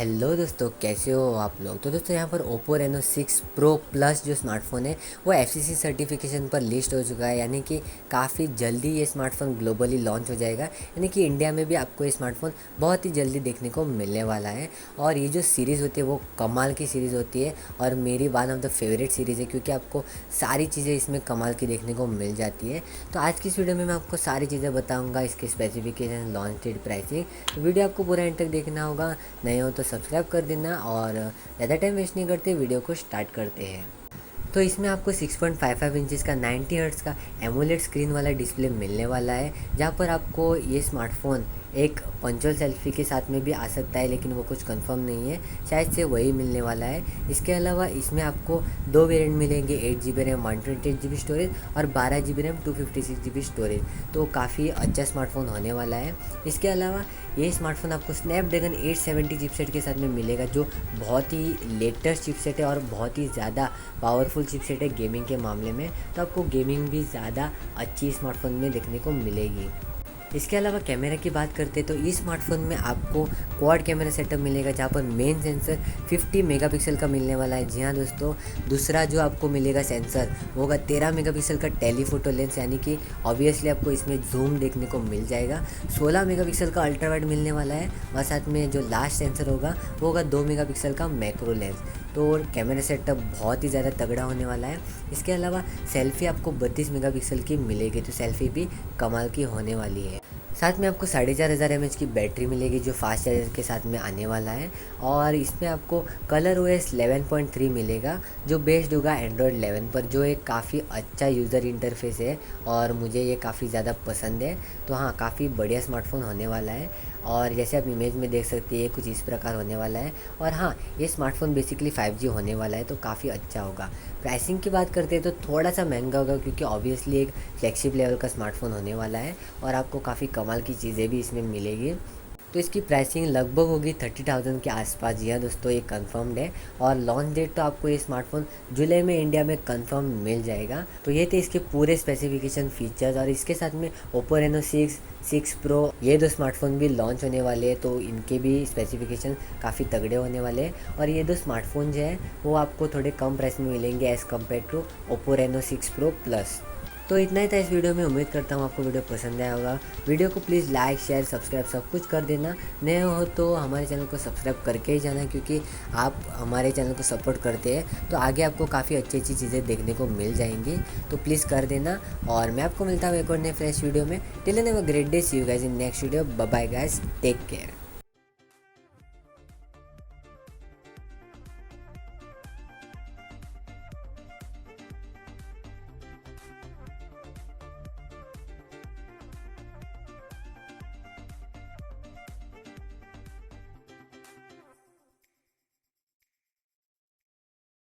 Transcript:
Hello दोस्तों, कैसे हो आप लोग। तो दोस्तों यहाँ पर ओप्पो रेनो 6 प्रो प्लस जो स्मार्टफ़ोन है वो एफसीसी सर्टिफिकेशन पर लिस्ट हो चुका है। यानी कि काफ़ी जल्दी ये स्मार्टफ़ोन ग्लोबली लॉन्च हो जाएगा। यानी कि इंडिया में भी आपको ये स्मार्टफ़ोन बहुत ही जल्दी देखने को मिलने वाला है। और ये जो सीरीज़ होती है वो कमाल की सीरीज़ होती है और मेरी one of the favourite series है, क्योंकि आपको सारी चीज़ें इसमें कमाल की देखने को मिल जाती है। तो आज की इस वीडियो में मैं आपको सारी चीज़ें बताऊँगा, इसके स्पेसिफिकेशन, लॉन्च डेट, प्राइसिंग। तो वीडियो आपको पूरा एंड तक देखना होगा। नए हो तो सब्सक्राइब कर देना और ज़्यादा टाइम वेस्ट नहीं करते, वीडियो को स्टार्ट करते हैं। तो इसमें आपको 6.55 इंचज़ का 90 हर्ट्ज़ का एमोलेड स्क्रीन वाला डिस्प्ले मिलने वाला है, जहाँ पर आपको ये स्मार्टफ़ोन एक पंचुअल सेल्फी के साथ में भी आ सकता है, लेकिन वो कुछ कंफर्म नहीं है, शायद से वही मिलने वाला है। इसके अलावा इसमें आपको दो वेरिएंट मिलेंगे, 8 GB रैम 128 GB स्टोरेज और 12 GB रैम 256 GB स्टोरेज। तो काफ़ी अच्छा स्मार्टफ़ोन होने वाला है। इसके अलावा ये स्मार्टफ़ोन आपको स्नैपड्रैगन 870 चिपसेट के साथ में मिलेगा, जो बहुत ही लेटेस्ट चिपसेट है और बहुत ही ज़्यादा पावरफुल चिपसेट है गेमिंग के मामले में। तो आपको गेमिंग भी ज़्यादा अच्छी स्मार्टफ़ोन में देखने को मिलेगी। इसके अलावा कैमरा की बात करते हैं तो इस स्मार्टफोन में आपको क्वाड कैमरा सेटअप मिलेगा, जहाँ पर मेन सेंसर 50 मेगापिक्सल का मिलने वाला है। जी हाँ दोस्तों, दूसरा जो आपको मिलेगा सेंसर वो होगा 13 मेगापिक्सल का टेलीफोटो लेंस, यानी कि ऑब्वियसली आपको इसमें जूम देखने को मिल जाएगा। 16 मेगापिक्सल का अल्ट्रा वाइड मिलने वाला है और साथ में जो लास्ट सेंसर होगा वो होगा 2 मेगापिक्सल का मैक्रो लेंस। तो कैमरा सेटअप बहुत ही ज़्यादा तगड़ा होने वाला है। इसके अलावा सेल्फ़ी आपको 32 मेगापिक्सल की मिलेगी, तो सेल्फ़ी भी कमाल की होने वाली है। साथ में आपको 4500 mAh की बैटरी मिलेगी, जो फास्ट चार्जर के साथ में आने वाला है। और इसमें आपको कलर OS 11.3 मिलेगा, जो बेस्ड होगा एंड्रॉयड 11 पर, जो एक काफ़ी अच्छा यूज़र इंटरफेस है और मुझे ये काफ़ी ज़्यादा पसंद है। तो हाँ, काफ़ी बढ़िया स्मार्टफ़ोन होने वाला है और जैसे आप इमेज में देख सकते हैं कुछ इस प्रकार होने वाला है। और हाँ, ये स्मार्टफ़ोन बेसिकली 5G होने वाला है, तो काफ़ी अच्छा होगा। प्राइसिंग की बात करते हैं तो थोड़ा सा महंगा होगा, क्योंकि ऑब्वियसली एक फ्लैगशिप लेवल का स्मार्टफ़ोन होने वाला है और आपको काफ़ी कमाल की चीज़ें भी इसमें मिलेगी। तो इसकी प्राइसिंग लगभग होगी 30,000 के आसपास। जी हाँ दोस्तों, ये कंफर्म्ड है और लॉन्च डेट तो आपको ये स्मार्टफोन जुलाई में इंडिया में कंफर्म मिल जाएगा। तो ये थे इसके पूरे स्पेसिफिकेशन, फीचर्स। और इसके साथ में ओप्पो रेनो 6 प्रो, ये दो स्मार्टफोन भी लॉन्च होने वाले हैं, तो इनके भी स्पेसिफिकेशन काफ़ी तगड़े होने वाले हैं। और ये दो स्मार्टफोन जो है वो आपको थोड़े कम प्राइस में मिलेंगे as compare to Oppo Reno 6 pro plus. तो इतना ही था इस वीडियो में। उम्मीद करता हूँ आपको वीडियो पसंद आया होगा। वीडियो को प्लीज़ लाइक, शेयर, सब्सक्राइब सब कुछ कर देना। नए हो तो हमारे चैनल को सब्सक्राइब करके ही जाना, क्योंकि आप हमारे चैनल को सपोर्ट करते हैं तो आगे आपको काफ़ी अच्छी अच्छी चीज़ें देखने को मिल जाएंगी। तो प्लीज़ कर देना और मैं आपको मिलता हूँ एक और नए फ्रेश वीडियो में। Till then have a great day, see you guys in next video. Bye bye guys, take care.